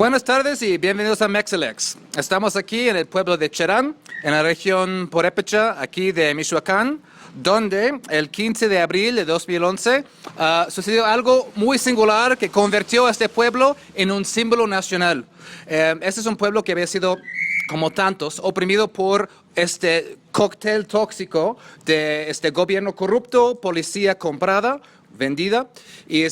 Buenas tardes y bienvenidos a Mexelex. Estamos aquí en el pueblo de Cherán, en la región Purépecha, aquí de Michoacán, donde el 15 de abril de 2011 sucedió algo muy singular que convirtió a este pueblo en un símbolo nacional. Este es un pueblo que había sido, como tantos, oprimido por este cóctel tóxico de este gobierno corrupto, policía comprada, vendida, y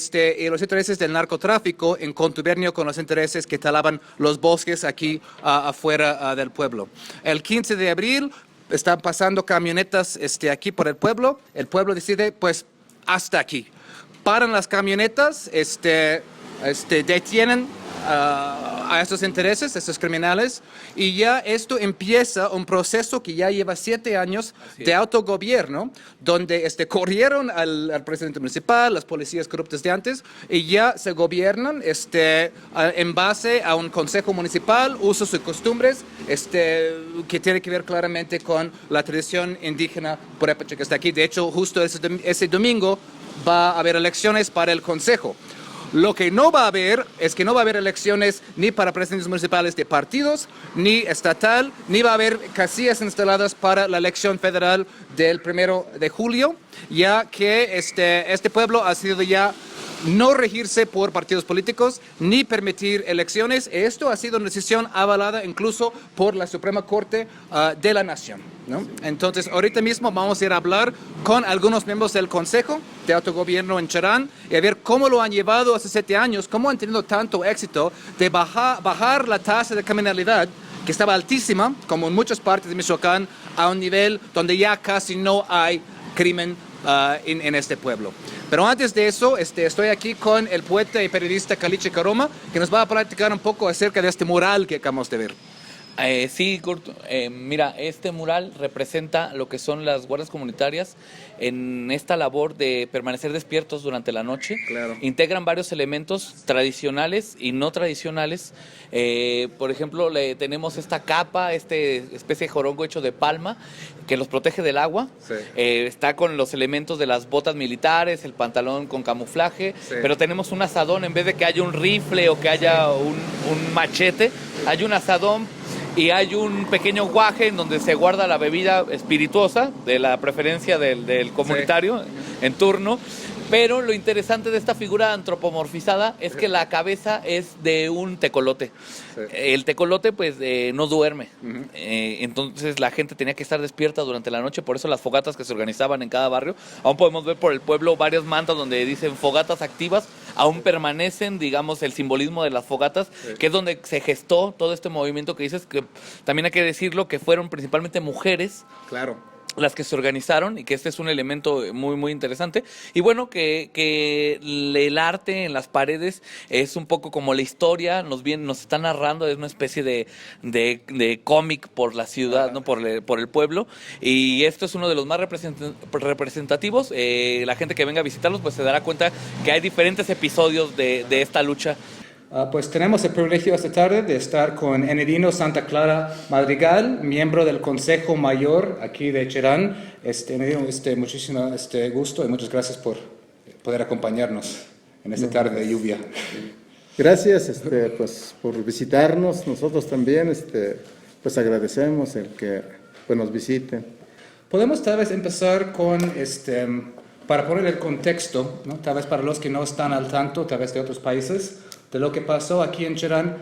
los intereses del narcotráfico en contubernio con los intereses que talaban los bosques aquí afuera del pueblo. El 15 de abril están pasando camionetas aquí por el pueblo decide, pues, hasta aquí. Paran las camionetas, detienen a estos intereses, a estos criminales, y ya esto empieza un proceso que ya lleva 7 años de autogobierno, donde corrieron al presidente municipal, las policías corruptas de antes, y ya se gobiernan en base a un consejo municipal, usos y costumbres, que tiene que ver claramente con la tradición indígena purépecha que está aquí. De hecho, justo ese domingo va a haber elecciones para el consejo. Lo que no va a haber es que no va a haber elecciones ni para presidentes municipales de partidos, ni estatal, ni va a haber casillas instaladas para la elección federal del 1 de julio, ya que este pueblo ha sido ya no regirse por partidos políticos ni permitir elecciones. Esto ha sido una decisión avalada incluso por la Suprema Corte de la Nación, ¿no? Entonces, ahorita mismo vamos a ir a hablar con algunos miembros del Consejo de Autogobierno en Cherán y a ver cómo lo han llevado hace 7 años, cómo han tenido tanto éxito de bajar la tasa de criminalidad, que estaba altísima, como en muchas partes de Michoacán, a un nivel donde ya casi no hay crimen en este pueblo. Pero antes de eso, estoy aquí con el poeta y periodista Caliche Caroma, que nos va a platicar un poco acerca de este mural que acabamos de ver. Sí, Kurt, mira, este mural representa lo que son las guardias comunitarias en esta labor de permanecer despiertos durante la noche. Claro. Integran varios elementos tradicionales y no tradicionales. Por ejemplo, tenemos esta capa, especie de jorongo hecho de palma que los protege del agua. Sí. Está con los elementos de las botas militares, el pantalón con camuflaje, sí, pero tenemos un asadón, en vez de que haya un rifle o que haya un machete, hay un asadón. Y hay un pequeño guaje en donde se guarda la bebida espirituosa de la preferencia del comunitario, sí, en turno. Pero lo interesante de esta figura antropomorfizada es que la cabeza es de un tecolote. Sí. El tecolote pues no duerme. Uh-huh. Entonces la gente tenía que estar despierta durante la noche, por eso las fogatas que se organizaban en cada barrio, aún podemos ver por el pueblo varias mantas donde dicen fogatas activas, aún permanecen, digamos, el simbolismo de las fogatas, sí, que es donde se gestó todo este movimiento que dices, que también hay que decirlo, que fueron principalmente mujeres. Claro. Las que se organizaron, y que este es un elemento muy, muy interesante. Y bueno, que el arte en las paredes es un poco como la historia, nos está narrando, es una especie de cómic por la ciudad, ¿no? por el pueblo, y esto es uno de los más representativos. La gente que venga a visitarlos pues se dará cuenta que hay diferentes episodios de esta lucha. Pues tenemos el privilegio esta tarde de estar con Enedino Santa Clara Madrigal, miembro del Consejo Mayor aquí de Cherán. Enedino, muchísimo gusto y muchas gracias por poder acompañarnos en esta tarde de lluvia. Gracias pues, por visitarnos. Nosotros también pues agradecemos el que pues, nos visiten. Podemos tal vez empezar con, para poner el contexto, ¿no? Tal vez para los que no están al tanto, tal vez de otros países, de lo que pasó aquí en Cherán.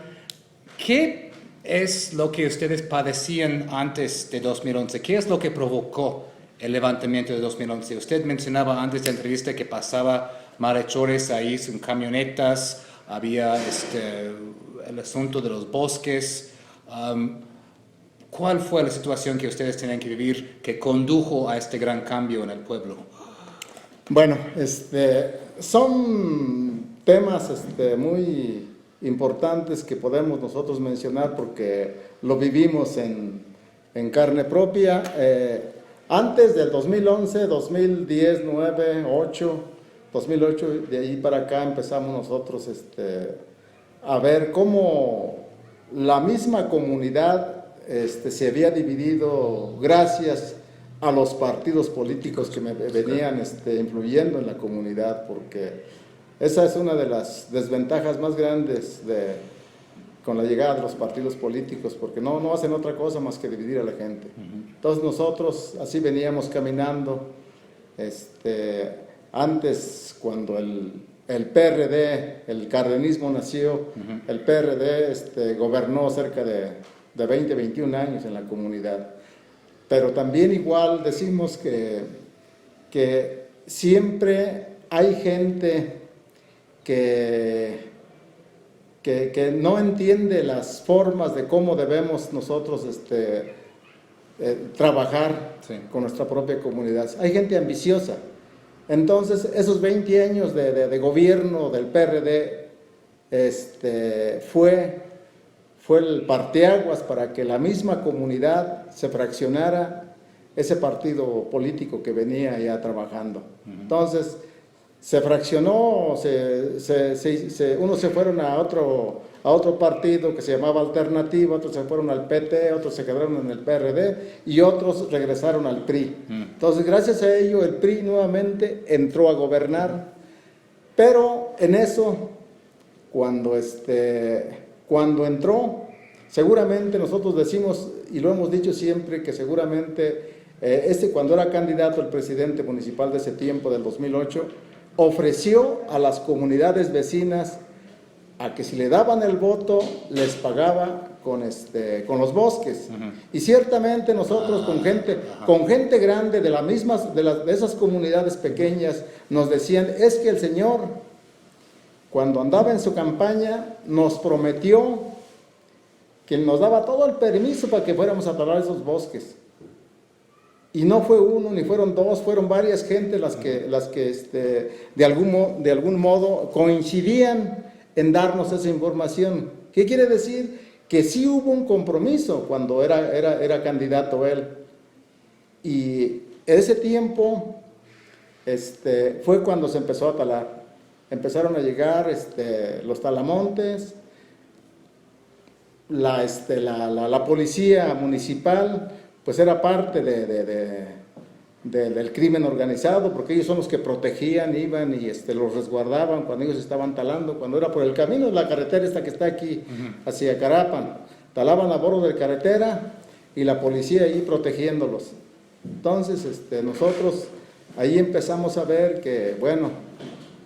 ¿Qué es lo que ustedes padecían antes de 2011? ¿Qué es lo que provocó el levantamiento de 2011? Usted mencionaba antes de la entrevista que pasaba malhechores ahí en camionetas, había el asunto de los bosques. ¿Cuál fue la situación que ustedes tenían que vivir que condujo a este gran cambio en el pueblo? Bueno, son temas muy importantes que podemos nosotros mencionar porque lo vivimos en carne propia. Antes del 2011, 2010, 9, 8, 2008, de ahí para acá empezamos nosotros a ver cómo la misma comunidad se había dividido gracias a los partidos políticos que venían influyendo en la comunidad, porque esa es una de las desventajas más grandes con la llegada de los partidos políticos, porque no hacen otra cosa más que dividir a la gente. Entonces nosotros así veníamos caminando. Antes, cuando el PRD, el cardenismo nació, el PRD gobernó cerca de 20, 21 años en la comunidad. Pero también igual decimos que siempre hay gente que no entiende las formas de cómo debemos nosotros trabajar con nuestra propia comunidad. Hay gente ambiciosa. Entonces, esos 20 años de gobierno del PRD fue el parteaguas para que la misma comunidad se fraccionara ese partido político que venía ya trabajando. Entonces, se fraccionó, unos se fueron a otro partido que se llamaba Alternativa, otros se fueron al PT, otros se quedaron en el PRD y otros regresaron al PRI. Entonces, gracias a ello, el PRI nuevamente entró a gobernar, pero en eso, cuando entró, seguramente nosotros decimos, y lo hemos dicho siempre, que seguramente cuando era candidato el presidente municipal de ese tiempo, del 2008, ofreció a las comunidades vecinas a que si le daban el voto, les pagaba con los bosques. Y ciertamente nosotros con gente grande de esas comunidades pequeñas nos decían, es que el señor, cuando andaba en su campaña, nos prometió que nos daba todo el permiso para que fuéramos a talar esos bosques. Y no fue uno, ni fueron dos, fueron varias gentes las que de algún modo coincidían en darnos esa información. ¿Qué quiere decir? Que sí hubo un compromiso cuando era candidato él. Y ese tiempo fue cuando se empezó a talar. Empezaron a llegar los talamontes, la policía municipal, pues era parte del crimen organizado, porque ellos son los que protegían, iban y los resguardaban cuando ellos estaban talando, cuando era por el camino de la carretera esta que está aquí, hacia Carapan. Talaban a bordo de carretera y la policía ahí protegiéndolos. Entonces, nosotros ahí empezamos a ver que, bueno,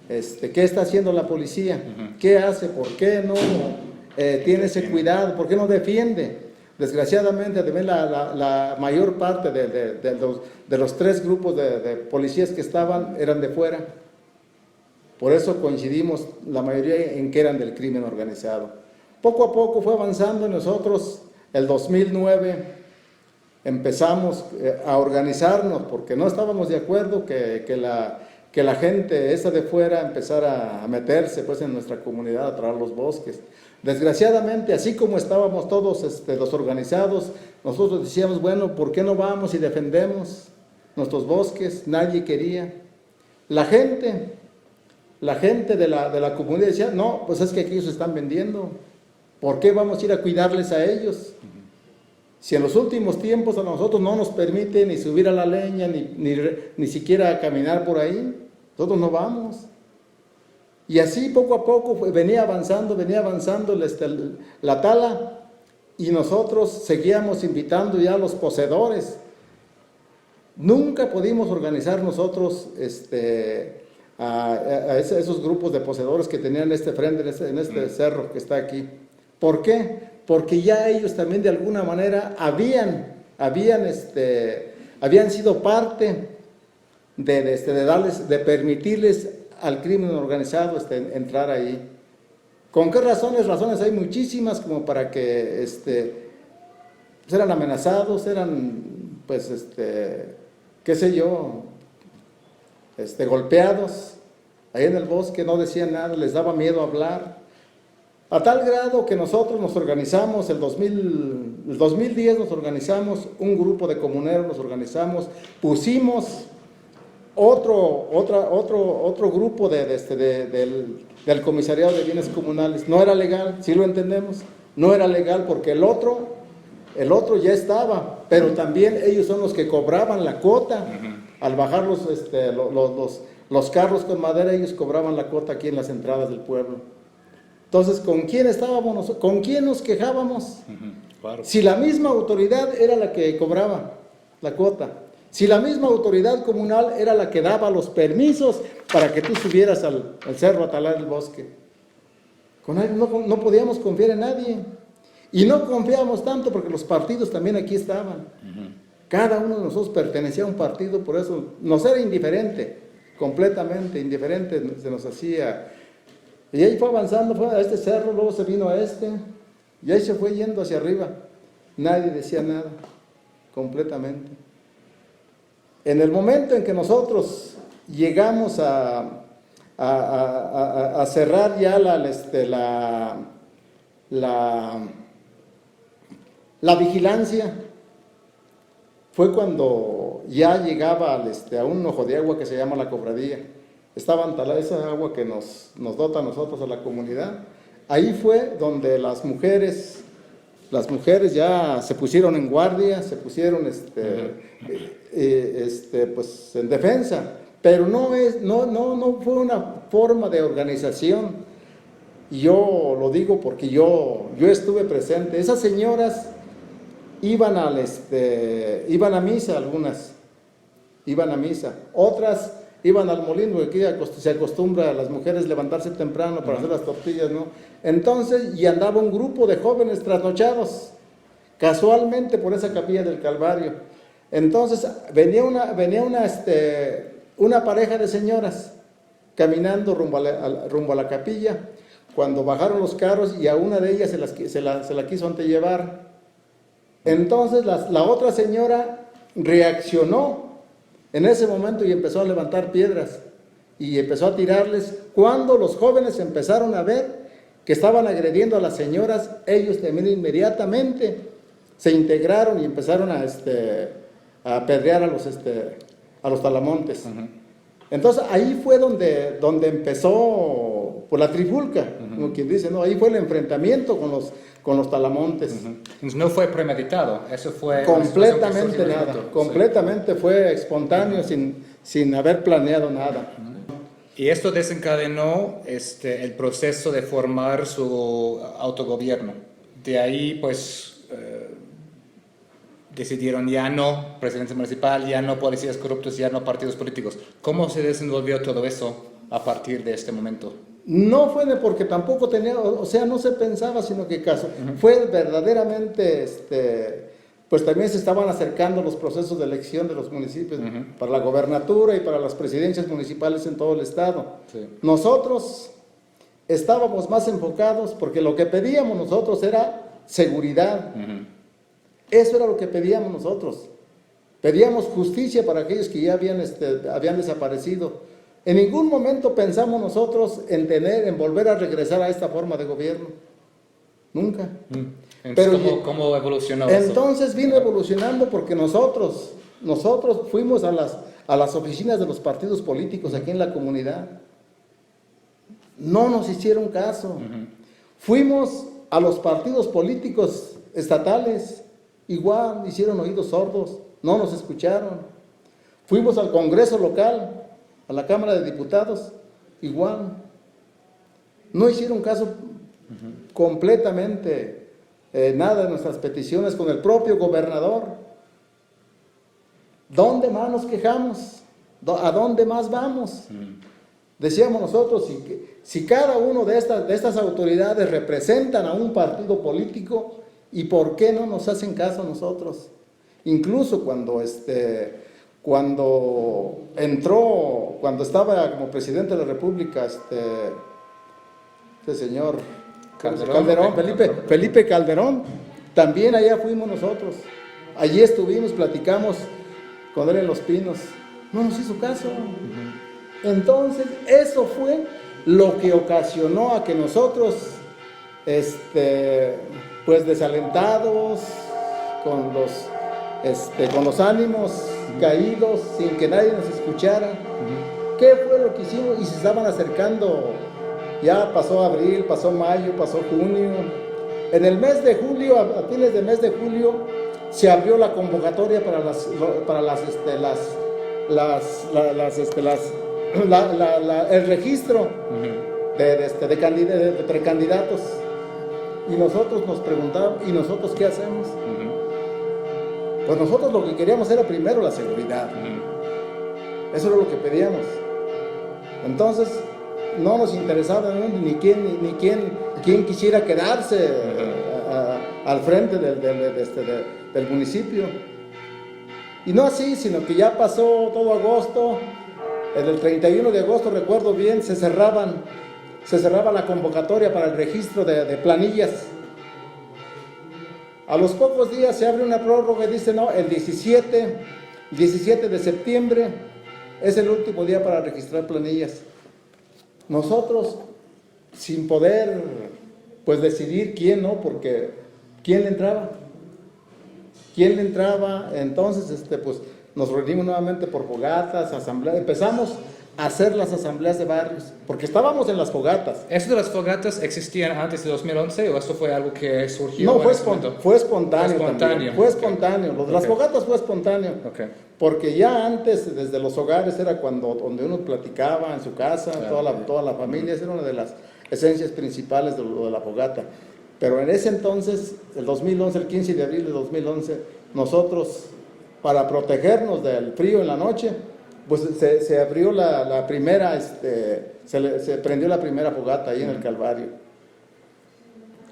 ¿qué está haciendo la policía? ¿Qué hace? ¿Por qué no tiene ese cuidado? ¿Por qué no defiende? Desgraciadamente también la mayor parte de los 3 grupos de policías que estaban eran de fuera. Por eso coincidimos la mayoría en que eran del crimen organizado. Poco a poco fue avanzando y nosotros, el 2009, empezamos a organizarnos porque no estábamos de acuerdo que la gente esa de fuera empezara a meterse pues en nuestra comunidad a traer los bosques. Desgraciadamente, así como estábamos todos los organizados, nosotros decíamos, bueno, ¿por qué no vamos y defendemos nuestros bosques? Nadie quería. La gente de la comunidad decía, no, pues es que aquí ellos están vendiendo. ¿Por qué vamos a ir a cuidarles a ellos? Si en los últimos tiempos a nosotros no nos permite ni subir a la leña, ni siquiera caminar por ahí, nosotros no vamos. Y así poco a poco venía avanzando la tala, y nosotros seguíamos invitando ya a los poseedores. Nunca pudimos organizar nosotros a esos grupos de poseedores que tenían frente en este cerro que está aquí. ¿Por qué? Porque ya ellos también de alguna manera habían sido parte de permitirles al crimen organizado entrar ahí. ¿Con qué razones? Razones hay muchísimas, como para que eran amenazados, eran pues qué sé yo, golpeados ahí en el bosque, no decían nada, les daba miedo hablar, a tal grado que nosotros nos organizamos, el 2010 nos organizamos, un grupo de comuneros nos organizamos, pusimos otro grupo del Comisariado de Bienes Comunales. No era legal, sí lo entendemos, no era legal porque el otro ya estaba, pero también ellos son los que cobraban la cuota. Al bajar los carros con madera, ellos cobraban la cuota aquí en las entradas del pueblo. Entonces, ¿con quién estábamos nosotros? ¿Con quién nos quejábamos? Claro. Si la misma autoridad era la que cobraba la cuota, si la misma autoridad comunal era la que daba los permisos para que tú subieras al cerro a talar el bosque. Con él no podíamos confiar en nadie. Y no confiábamos tanto porque los partidos también aquí estaban. Cada uno de nosotros pertenecía a un partido, por eso nos era indiferente, completamente indiferente se nos hacía. Y ahí fue avanzando, fue a este cerro, luego se vino a este, y ahí se fue yendo hacia arriba. Nadie decía nada, completamente. En el momento en que nosotros llegamos a cerrar ya la vigilancia, fue cuando ya llegaba a un ojo de agua que se llama la cofradía. Estaban talada esa agua que nos dota a nosotros, a la comunidad. Ahí fue donde las mujeres ya se pusieron en guardia, se pusieron pues en defensa, pero no fue una forma de organización. Y yo lo digo porque yo estuve presente. Esas señoras iban a misa, algunas iban a misa, otras iban al molino, porque aquí se acostumbra a las mujeres levantarse temprano para hacer las tortillas, ¿no? Entonces, y andaba un grupo de jóvenes trasnochados, casualmente por esa capilla del Calvario. Entonces, venía una pareja de señoras caminando rumbo a la capilla, cuando bajaron los carros y a una de ellas se la quiso antellevar. Entonces, la otra señora reaccionó en ese momento y empezó a levantar piedras y empezó a tirarles. Cuando los jóvenes empezaron a ver que estaban agrediendo a las señoras, ellos también inmediatamente se integraron y empezaron a apedrear a los talamontes. Entonces ahí fue donde empezó por la trifulca, como quien dice, ¿no? Ahí fue el enfrentamiento con los talamontes. No fue premeditado, eso fue... Completamente nada, completamente fue espontáneo, sin haber planeado nada. Y esto desencadenó el proceso de formar su autogobierno. De ahí, pues, decidieron ya no presidencia municipal, ya no policías corruptos, ya no partidos políticos. ¿Cómo se desenvolvió todo eso a partir de este momento? No fue porque tampoco tenía, o sea, no se pensaba, sino que fue verdaderamente, pues también se estaban acercando los procesos de elección de los municipios para la gobernatura y para las presidencias municipales en todo el estado. Sí. Nosotros estábamos más enfocados porque lo que pedíamos nosotros era seguridad. Eso era lo que pedíamos nosotros. Pedíamos justicia para aquellos que ya habían desaparecido. En ningún momento pensamos nosotros en volver a regresar a esta forma de gobierno. Nunca. Entonces, ¿cómo evolucionó eso? Entonces vino evolucionando porque nosotros fuimos a las oficinas de los partidos políticos aquí en la comunidad. No nos hicieron caso. Fuimos a los partidos políticos estatales, igual hicieron oídos sordos, no nos escucharon. Fuimos al Congreso local, a la Cámara de Diputados, igual. No hicieron caso completamente, nada de nuestras peticiones con el propio gobernador. ¿Dónde más nos quejamos? ¿A dónde más vamos? Decíamos nosotros, si cada uno de estas autoridades representan a un partido político, ¿y por qué no nos hacen caso a nosotros? Incluso cuando estaba como presidente de la República, este señor Calderón, Felipe Calderón, también allá fuimos nosotros. Allí estuvimos, platicamos con él en Los Pinos. No nos hizo caso. Entonces, eso fue lo que ocasionó a que nosotros, pues desalentados, con los ánimos caídos, sin que nadie nos escuchara. ¿Qué fue lo que hicimos? Y se estaban acercando, ya pasó abril, pasó mayo, pasó junio. En el mes de julio, a fines del mes de julio, se abrió la convocatoria el registro de precandidatos. Y nosotros nos preguntábamos, ¿y nosotros qué hacemos? Pues nosotros lo que queríamos era primero la seguridad. Eso era lo que pedíamos. Entonces, no nos interesaba ni quién quisiera quedarse al frente del municipio. Y no así, sino que ya pasó todo agosto. El 31 de agosto, recuerdo bien, se cerraba la convocatoria para el registro de planillas. A los pocos días se abre una prórroga y dice, no, el 17 de septiembre es el último día para registrar planillas. Nosotros, sin poder, pues, decidir quién, ¿no? Porque ¿quién le entraba? Entonces, pues, nos reunimos nuevamente por fogatas, asambleas, empezamos a hacer las asambleas de barrios, porque estábamos en las fogatas. ¿Eso de las fogatas existían antes de 2011 o esto fue algo que surgió? No, fue espontáneo. Fue espontáneo. Lo de las fogatas fue espontáneo. Okay. Porque ya antes, desde los hogares, era donde uno platicaba en su casa, claro, toda la familia. Esa era una de las esencias principales de lo de la fogata. Pero en ese entonces, el 2011, el 15 de abril de 2011, nosotros, para protegernos del frío en la noche, pues se abrió la primera, se prendió la primera fogata ahí en el Calvario.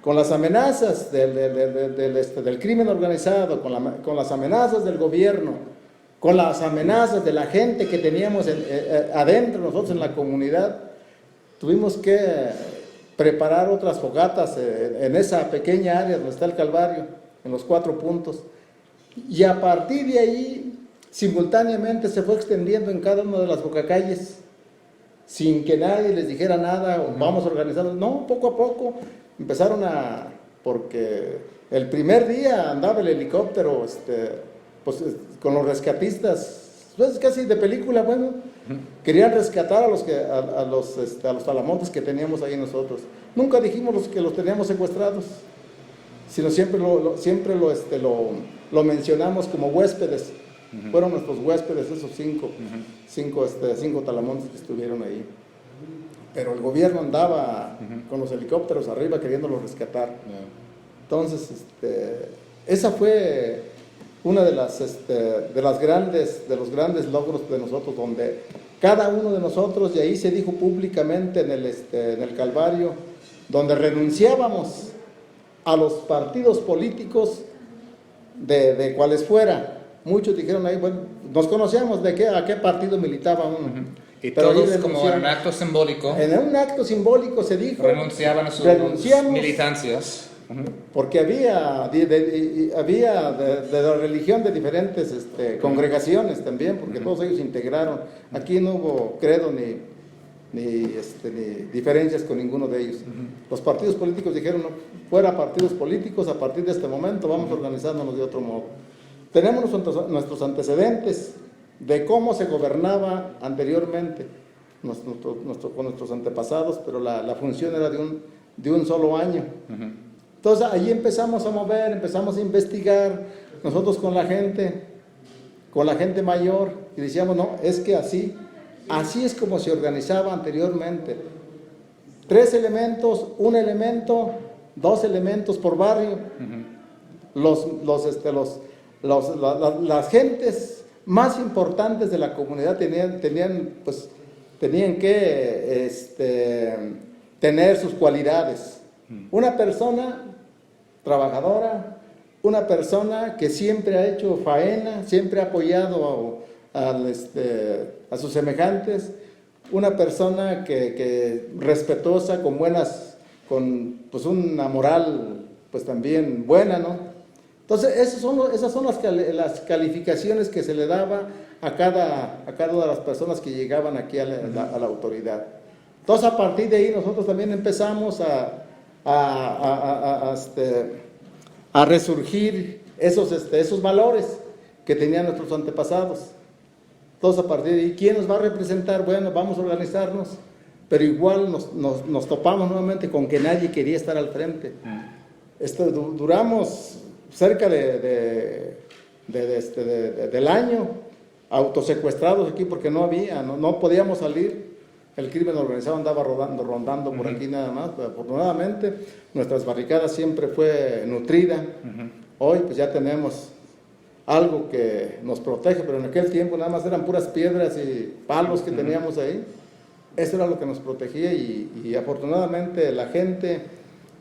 Con las amenazas del crimen organizado, con las amenazas del gobierno, con las amenazas de la gente que teníamos adentro nosotros en la comunidad, tuvimos que preparar otras fogatas en esa pequeña área donde está el Calvario, en los 4 puntos. Y a partir de ahí, simultáneamente se fue extendiendo en cada una de las bocacalles, sin que nadie les dijera nada, o vamos a organizarlos. No, poco a poco empezaron porque el primer día andaba el helicóptero, pues, con los rescatistas, pues casi de película, bueno, querían rescatar a los talamontes que teníamos ahí nosotros. Nunca dijimos que los teníamos secuestrados, sino siempre lo mencionamos como huéspedes. Fueron nuestros huéspedes esos cinco talamontes que estuvieron ahí. Pero el gobierno andaba con los helicópteros arriba queriéndolos rescatar. Entonces, esa fue una de los grandes logros de nosotros, donde cada uno de nosotros, y ahí se dijo públicamente en el Calvario, donde renunciábamos a los partidos políticos de cuales fuera. Muchos dijeron ahí, bueno, nos conocíamos a qué partido militaba uno. Y pero todos, como en un acto simbólico, en un acto simbólico se dijo, renunciaban a sus militancias. Porque había de la religión de diferentes congregaciones también, porque todos ellos se integraron. Aquí no hubo credo ni diferencias con ninguno de ellos. Los partidos políticos dijeron, no, fuera partidos políticos, a partir de este momento vamos organizándonos de otro modo. Tenemos nuestros antecedentes de cómo se gobernaba anteriormente con nuestros antepasados, pero la función era de un solo año. Entonces ahí empezamos a mover, empezamos a investigar, nosotros con la gente mayor, y decíamos, no, es que así es como se organizaba anteriormente. 3 elementos, 1 elemento, 2 elementos por barrio. Las gentes más importantes de la comunidad tenían que tener sus cualidades. Una persona trabajadora, una persona que siempre ha hecho faena, siempre ha apoyado a sus semejantes, una persona que respetuosa, con pues una moral pues también buena, ¿no? Entonces esas son las calificaciones que se le daba a cada una de las personas que llegaban aquí a la autoridad. Entonces a partir de ahí nosotros también empezamos a resurgir esos valores que tenían nuestros antepasados. Entonces a partir de ahí, ¿quién nos va a representar? Bueno, vamos a organizarnos, pero igual nos topamos nuevamente con que nadie quería estar al frente. Duramos cerca del año autosecuestrados aquí porque no podíamos salir. el crimen organizado andaba rondando por aquí nada más, pero afortunadamente nuestras barricadas siempre fue nutrida. Hoy pues ya tenemos algo que nos protege, pero en aquel tiempo nada más eran puras piedras y palos que teníamos ahí. Eso era lo que nos protegía y afortunadamente la gente,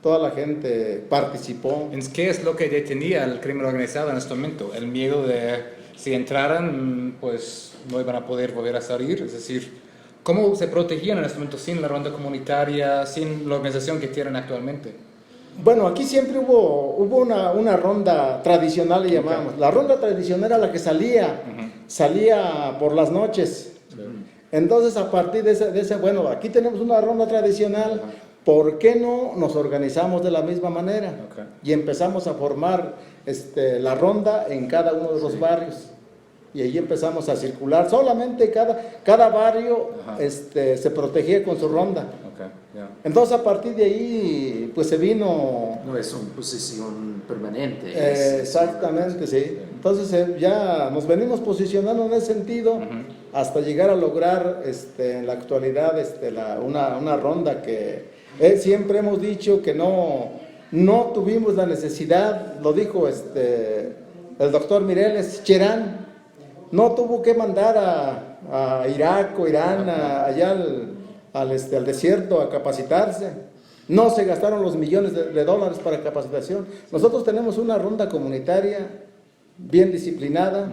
toda la gente participó. ¿Qué es lo que detenía al crimen organizado en este momento? El miedo de si entraran, pues no iban a poder volver a salir. Es decir, ¿cómo se protegían en este momento sin la ronda comunitaria, sin la organización que tienen actualmente? Bueno, aquí siempre hubo una ronda tradicional, le llamábamos. La ronda tradicional era la que salía por las noches. Entonces, a partir de ese, bueno, aquí tenemos una ronda tradicional, ¿por qué no nos organizamos de la misma manera? Y empezamos a formar la ronda en cada uno de los barrios. Y ahí empezamos a circular. Solamente cada barrio se protegía con su ronda. Entonces, a partir de ahí, pues se vino... No es una posición permanente. Exactamente, sí. Entonces, ya nos venimos posicionando en ese sentido hasta llegar a lograr en la actualidad una ronda que siempre hemos dicho que no tuvimos la necesidad, lo dijo el doctor Mireles Cherán, no tuvo que mandar a Irak o Irán allá al desierto a capacitarse. No se gastaron los millones de dólares para capacitación. Nosotros tenemos una ronda comunitaria bien disciplinada,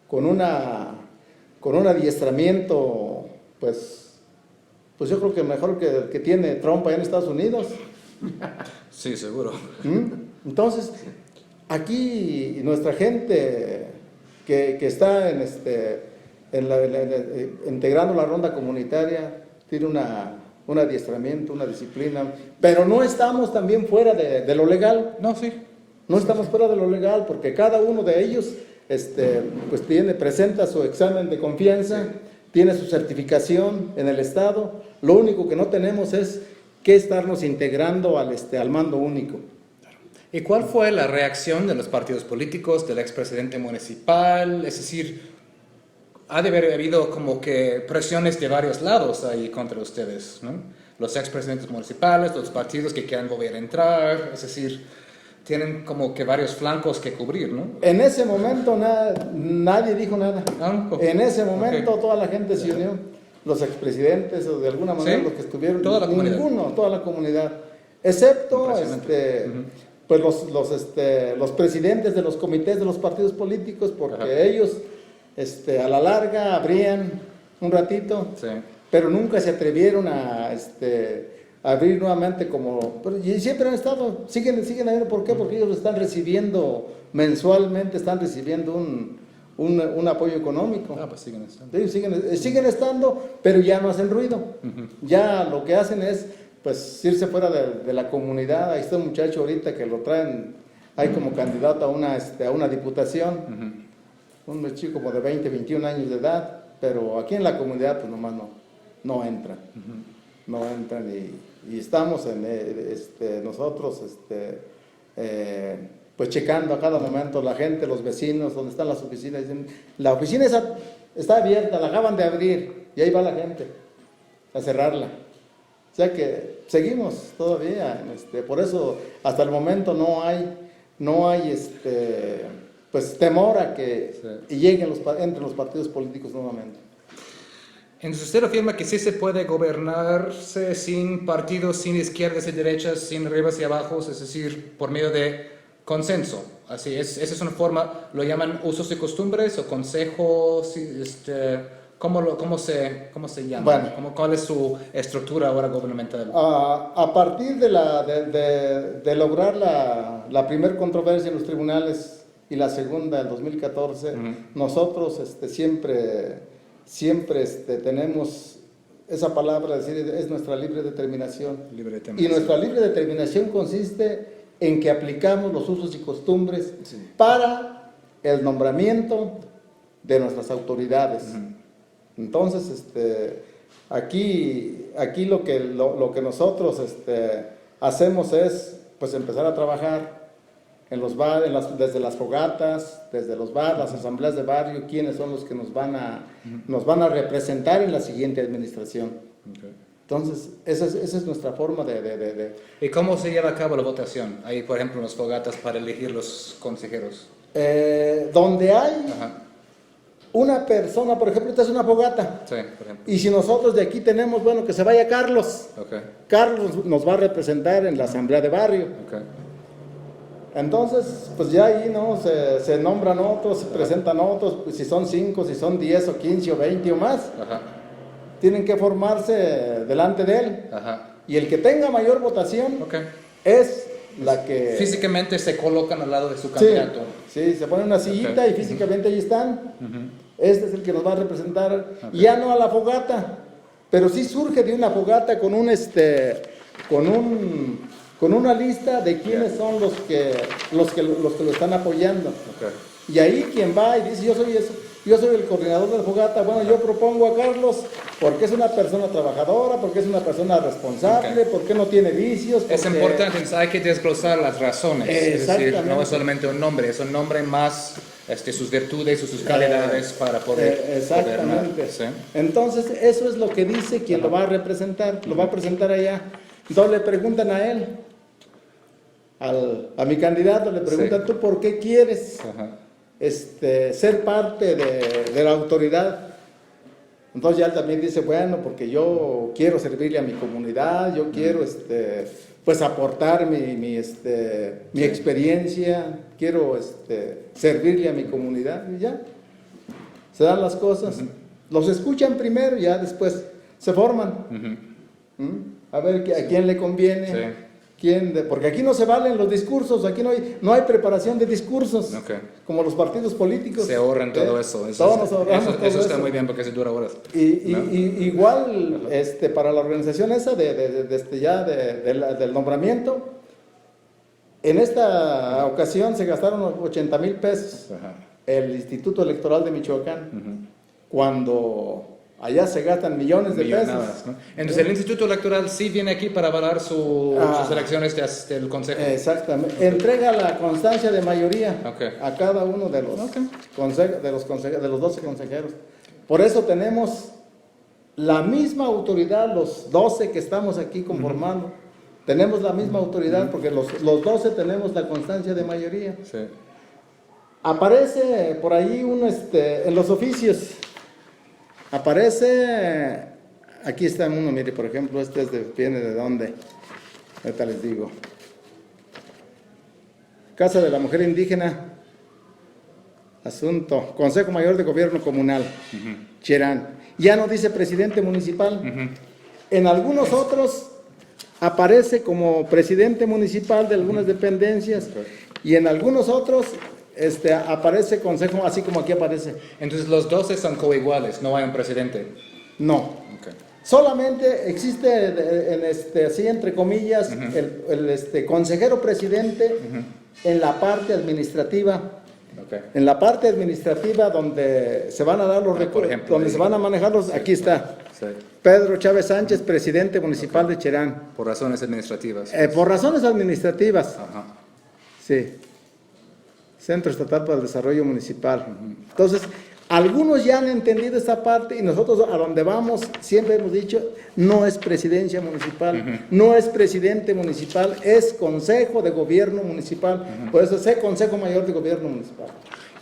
con un adiestramiento, pues yo creo que mejor que tiene Trump allá en Estados Unidos. Sí, seguro. Entonces, aquí nuestra gente que está integrando la ronda comunitaria tiene un adiestramiento, una disciplina, pero no estamos también fuera de lo legal. No, sí. No estamos fuera de lo legal porque cada uno de ellos pues presenta su examen de confianza, tiene su certificación en el Estado. Lo único que no tenemos es que estarnos integrando al mando único. ¿Y cuál fue la reacción de los partidos políticos, del expresidente municipal? Es decir, ha de haber habido como que presiones de varios lados ahí contra ustedes, ¿no? Los expresidentes municipales, los partidos que quieran volver a entrar, es decir, tienen como que varios flancos que cubrir, ¿no? En ese momento nadie dijo nada. En ese momento toda la gente se unió, los expresidentes o de alguna manera los que estuvieron, toda la comunidad. Toda la comunidad, excepto pues los presidentes de los comités de los partidos políticos, porque ellos a la larga abrían un ratito, pero nunca se atrevieron a abrir nuevamente y siempre han estado, siguen ahí. ¿Por qué? Porque ellos están recibiendo mensualmente, están recibiendo un apoyo económico. Pues siguen estando. Ellos siguen estando, pero ya no hacen ruido. Ya lo que hacen es pues irse fuera de la comunidad. Ahí está un muchacho ahorita que lo traen ahí como candidato a una diputación, un chico como de 20, 21 años de edad, pero aquí en la comunidad pues nomás no entran. No entran y estamos nosotros pues checando a cada momento la gente, los vecinos, donde están las oficinas. Dicen, la oficina está abierta, la acaban de abrir y ahí va la gente a cerrarla. O sea que seguimos todavía, por eso hasta el momento no hay pues temor a que lleguen entre los partidos políticos nuevamente. Entonces usted afirma que sí se puede gobernarse sin partidos, sin izquierdas y derechas, sin arribas y abajos, es decir, por medio de consenso. Así es, esa es una forma, lo llaman usos y costumbres o consejos, ¿cómo se llama? Bueno, ¿Cuál es su estructura ahora gubernamental? A partir de lograr la primera controversia en los tribunales y la segunda en 2014, nosotros siempre tenemos esa palabra, decir, es nuestra libre determinación. Y nuestra libre determinación consiste en que aplicamos los usos y costumbres para el nombramiento de nuestras autoridades. Entonces, aquí lo que nosotros hacemos es pues empezar a trabajar en los bares, desde las fogatas, desde los bares, las asambleas de barrio, quiénes son los que nos van a representar en la siguiente administración. Entonces, esa es nuestra forma de. ¿Y cómo se lleva a cabo la votación? Hay, por ejemplo, unas fogatas para elegir los consejeros. Donde hay Ajá. una persona, por ejemplo, esta es una fogata. Sí, por ejemplo. Y si nosotros de aquí tenemos, bueno, que se vaya Carlos. Ok, Carlos nos va a representar en la asamblea de barrio. ok. Entonces, pues ya ahí, ¿no? Se nombran otros, se presentan otros, pues si son 5, si son 10 o 15 o 20 o más, Ajá, tienen que formarse delante de él. ajá. Y el que tenga mayor votación Ok. es la que... Físicamente se colocan al lado de su Sí, candidato. sí, se pone una sillita Ok. y físicamente ahí están. Este es el que nos va a representar, ya no a la fogata, pero sí surge de una fogata con con una lista de quiénes son los que lo están apoyando. Ok. Y ahí quien va y dice, yo soy el coordinador de la fogata, bueno, yo propongo a Carlos porque es una persona trabajadora, porque es una persona responsable, Ok. porque no tiene vicios. Es porque- importante, entonces hay que desglosar las razones. Es decir, no Exactamente. es solamente un nombre, es un nombre más sus virtudes o sus calidades para poder exactamente. gobernar, ¿sí? Entonces, eso es lo que dice quien lo va a representar, lo va a presentar allá. Entonces le preguntan a él, a mi candidato, le preguntan, Sí. ¿tú por qué quieres Ajá. ser parte de la autoridad? Entonces ya él también dice, bueno, porque yo quiero servirle a mi comunidad, yo quiero pues aportar mi experiencia, quiero servirle a mi comunidad, y ya, se dan las cosas. Los escuchan primero y ya después se forman. A ver a quién le conviene. Sí. Porque aquí no se valen los discursos, aquí no hay preparación de discursos, Ok. como los partidos políticos. Se ahorran todo eso. Todos nos ahorramos todo eso está eso. muy bien porque se dura horas. Y igual para la organización esa del nombramiento, en esta ocasión se gastaron 80,000 pesos Ajá. el Instituto Electoral de Michoacán, cuando allá se gastan millones de Millonadas, pesos. ¿no? Entonces el Instituto Electoral sí viene aquí para avalar sus elecciones del Consejo. Exactamente. Entrega la constancia de mayoría Ok. a cada uno de los, de los 12 consejeros. Por eso tenemos la misma autoridad, los 12 que estamos aquí conformando. Tenemos la misma autoridad porque los 12 tenemos la constancia de mayoría. Sí. Aparece por ahí en los oficios. Aparece, aquí está uno, mire, por ejemplo, viene de dónde, ahorita les digo. Casa de la Mujer Indígena, asunto, Consejo Mayor de Gobierno Comunal, Cherán. Ya no dice presidente municipal. En algunos otros aparece como presidente municipal de algunas dependencias y en algunos otros aparece consejo, así como aquí aparece. Entonces los 12 son coiguales, no hay un presidente. No. Ok. Solamente existe, así entre comillas, el consejero presidente en la parte administrativa. Ok. En la parte administrativa donde se van a dar los por recursos, ejemplo, donde ahí. se van a manejar los, aquí está. Sí. Pedro Chávez Sánchez, presidente municipal de Cherán. Por razones administrativas. Por razones administrativas, Ajá. sí. Centro Estatal para el Desarrollo Municipal. Entonces, algunos ya han entendido esta parte y nosotros a donde vamos siempre hemos dicho, no es presidencia municipal, no es presidente municipal, es Consejo de Gobierno Municipal. Por eso es Consejo Mayor de Gobierno Municipal.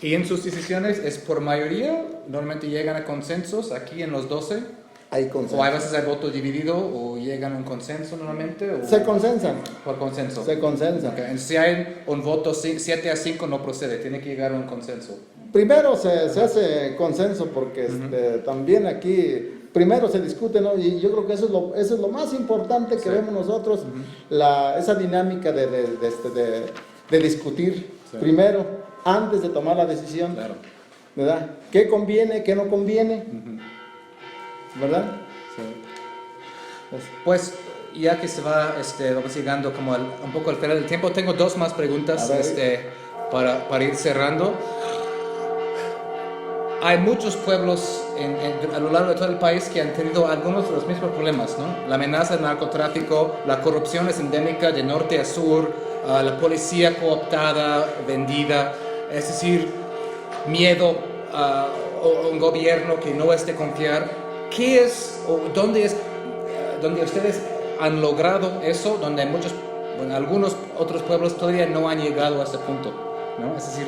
¿Y en sus decisiones es por mayoría? ¿Normalmente llegan a consensos aquí en los 12? Hay consenso. ¿O hay veces hay voto dividido o llegan a un consenso normalmente? ¿O Se consensan. por consenso? Se consensan. Ok. Entonces, si hay un voto 7-5 no procede, tiene que llegar a un consenso. Primero se hace consenso porque también aquí, primero se discute, ¿no? Y yo creo que eso es lo más importante que vemos nosotros, esa dinámica de discutir primero, antes de tomar la decisión, Claro. ¿verdad? ¿Qué conviene, qué no conviene? ¿Verdad? Pues ya que se va, vamos llegando como un poco al final del tiempo, tengo dos más preguntas A ver. para ir cerrando. Hay muchos pueblos a lo largo de todo el país que han tenido algunos de los mismos problemas, ¿no? La amenaza del narcotráfico, la corrupción es endémica de norte a sur, la policía cooptada, vendida, es decir, miedo a un gobierno que no es de confiar. ¿Qué es o dónde es donde ustedes han logrado eso, donde muchos, bueno, algunos otros pueblos todavía no han llegado a ese punto, ¿no? Es decir,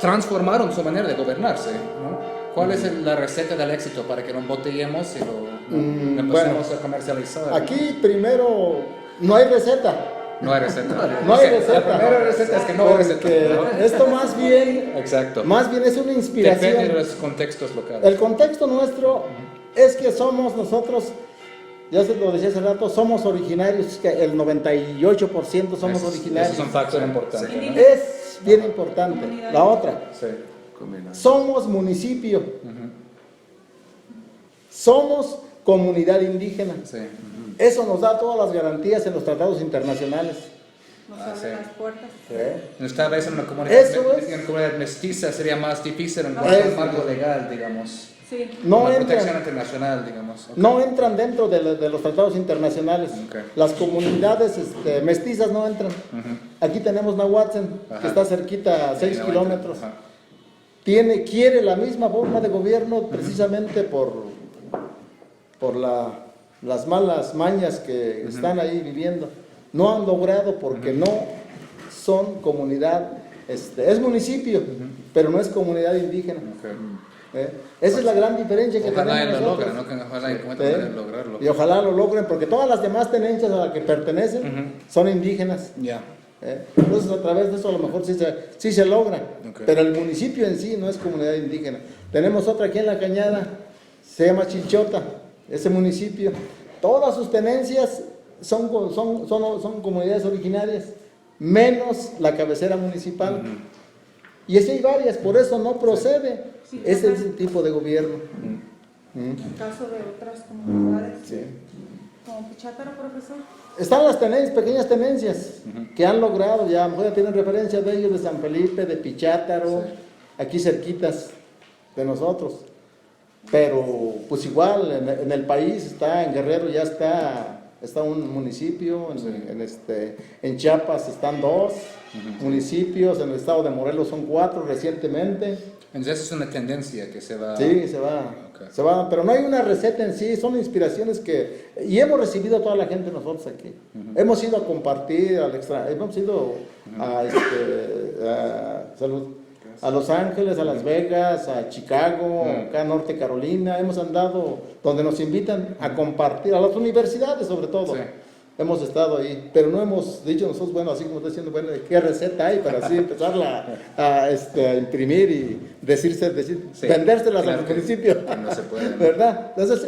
transformaron su manera de gobernarse, ¿no? ¿Cuál es la receta del éxito para que lo embotellemos y lo empecemos a comercializar? Aquí primero no hay receta. No hay receta. No hay receta. La primera receta es que no hay receta. Porque ¿no? esto más bien, Exacto. más bien es una inspiración. Depende de los contextos locales. El contexto nuestro es que somos nosotros, ya se lo decía hace rato, somos originarios, que el 98% somos originarios. Eso es un factor importante, Sí. ¿no? Es bien importante. La otra, Sí. somos municipio. Somos comunidad indígena. Sí. Eso nos da todas las garantías en los tratados internacionales. Nos Ah, abre sí. las puertas. ¿Eh? Tal vez en una comunidad, Eso es. en una comunidad mestiza sería más difícil en No. cuanto al Eso. marco legal, digamos. Sí. No Una protección entran, internacional, digamos. Ok. no entran dentro de los tratados internacionales. Ok. Las comunidades mestizas no entran. Aquí tenemos Nahuatzen, Ajá. que está cerquita a 6 Sí, no kilómetros. entra. Ajá. Quiere la misma forma de gobierno precisamente por las malas mañas que están ahí viviendo. No han logrado porque no son comunidad, es municipio, pero no es comunidad indígena. Ok. Esa es la gran diferencia que Ojalá tenemos y lo nosotros. logren, ¿no? Que ojalá encuentren manera de lograrlo. Y ojalá lo logren, porque todas las demás tenencias a las que pertenecen son indígenas. Ya. Entonces a través de eso a lo mejor sí se logra, Ok. pero el municipio en sí no es comunidad indígena. Tenemos otra aquí en La Cañada, se llama Chilchota, ese municipio. Todas sus tenencias son comunidades originarias, menos la cabecera municipal. Y así hay varias, por eso no procede. Sí, Ese ajá. es el tipo de gobierno. En caso de otras comunidades, Sí. como Pichátaro, profesor. Están las pequeñas tenencias que han logrado, ya a lo mejor ya tienen referencia de ellos, de San Felipe, de Pichátaro, aquí cerquitas de nosotros. Pero pues igual en el país está, en Guerrero ya está un municipio, en Chiapas están 2 municipios, en el estado de Morelos son 4 recientemente. Entonces es una tendencia que se va... Sí, se va, Ok. se va, pero no hay una receta en sí, son inspiraciones y hemos recibido a toda la gente nosotros aquí. Hemos ido a compartir al extra, hemos ido a Los Ángeles, a Las Vegas, a Chicago, acá a Norte Carolina, hemos andado donde nos invitan a compartir, a las universidades sobre todo. Sí. Hemos estado ahí, pero no hemos dicho nosotros, bueno, así como está diciendo, bueno, ¿qué receta hay para así empezarla a imprimir y Sí, vendérselas claro al que- municipio? que no se puede, ¿no? ¿Verdad? Entonces,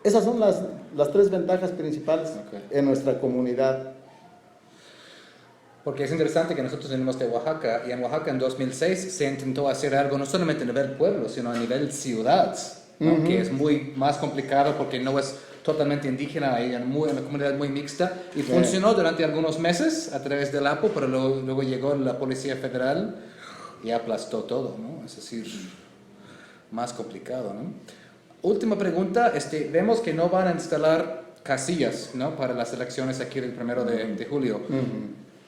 esas son las 3 ventajas principales Ok. en nuestra comunidad. Porque es interesante que nosotros venimos de Oaxaca y en Oaxaca en 2006 se intentó hacer algo no solamente a nivel pueblo, sino a nivel ciudad, ¿no? Que es muy más complicado porque no es totalmente indígena, hay una comunidad muy mixta y funcionó durante algunos meses a través del APO, pero luego llegó la Policía Federal y aplastó todo, ¿no? Es decir, más complicado, ¿no? Última pregunta, vemos que no van a instalar casillas, ¿no? Para las elecciones aquí del 1 de julio.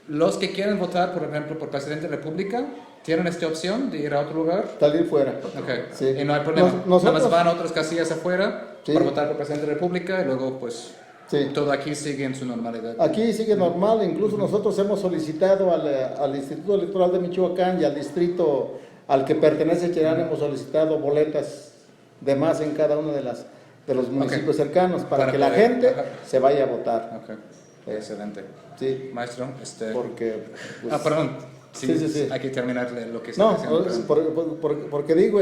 Los que quieren votar, por ejemplo, por presidente de la República, ¿tienen esta opción de ir a otro lugar? Salir fuera. Ok, Sí. y no hay problema. Nosotros- Nada más van a otras casillas afuera Sí. para votar por presidente de la República y luego, pues, Sí. todo aquí sigue en su normalidad. Aquí sigue normal, incluso nosotros hemos solicitado al Instituto Electoral de Michoacán y al distrito al que pertenece Cherán, hemos solicitado boletas de más en cada uno de los municipios cercanos para que la poder- gente ajá. se vaya a votar. Ok, excelente. Sí, Maestro, porque... pues, perdón. Sí. Hay que terminar lo que está no, diciendo. perdón. porque digo,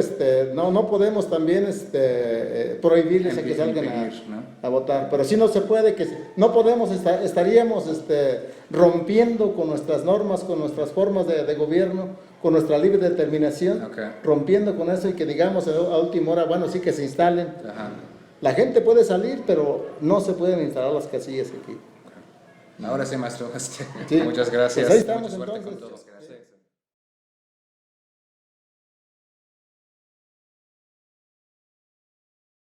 no podemos también prohibirles a que salgan Impedir, ¿no? a votar, pero sí no se puede, no podemos, estaríamos rompiendo con nuestras normas, con nuestras formas de gobierno, con nuestra libre determinación, Ok. rompiendo con eso y que digamos a última hora, bueno, sí que se instalen. Ajá. La gente puede salir, pero no se pueden instalar las casillas aquí. Ahora sí, maestro. Sí. Muchas gracias. Pues ahí estamos, Mucha suerte con entonces. todo. Gracias.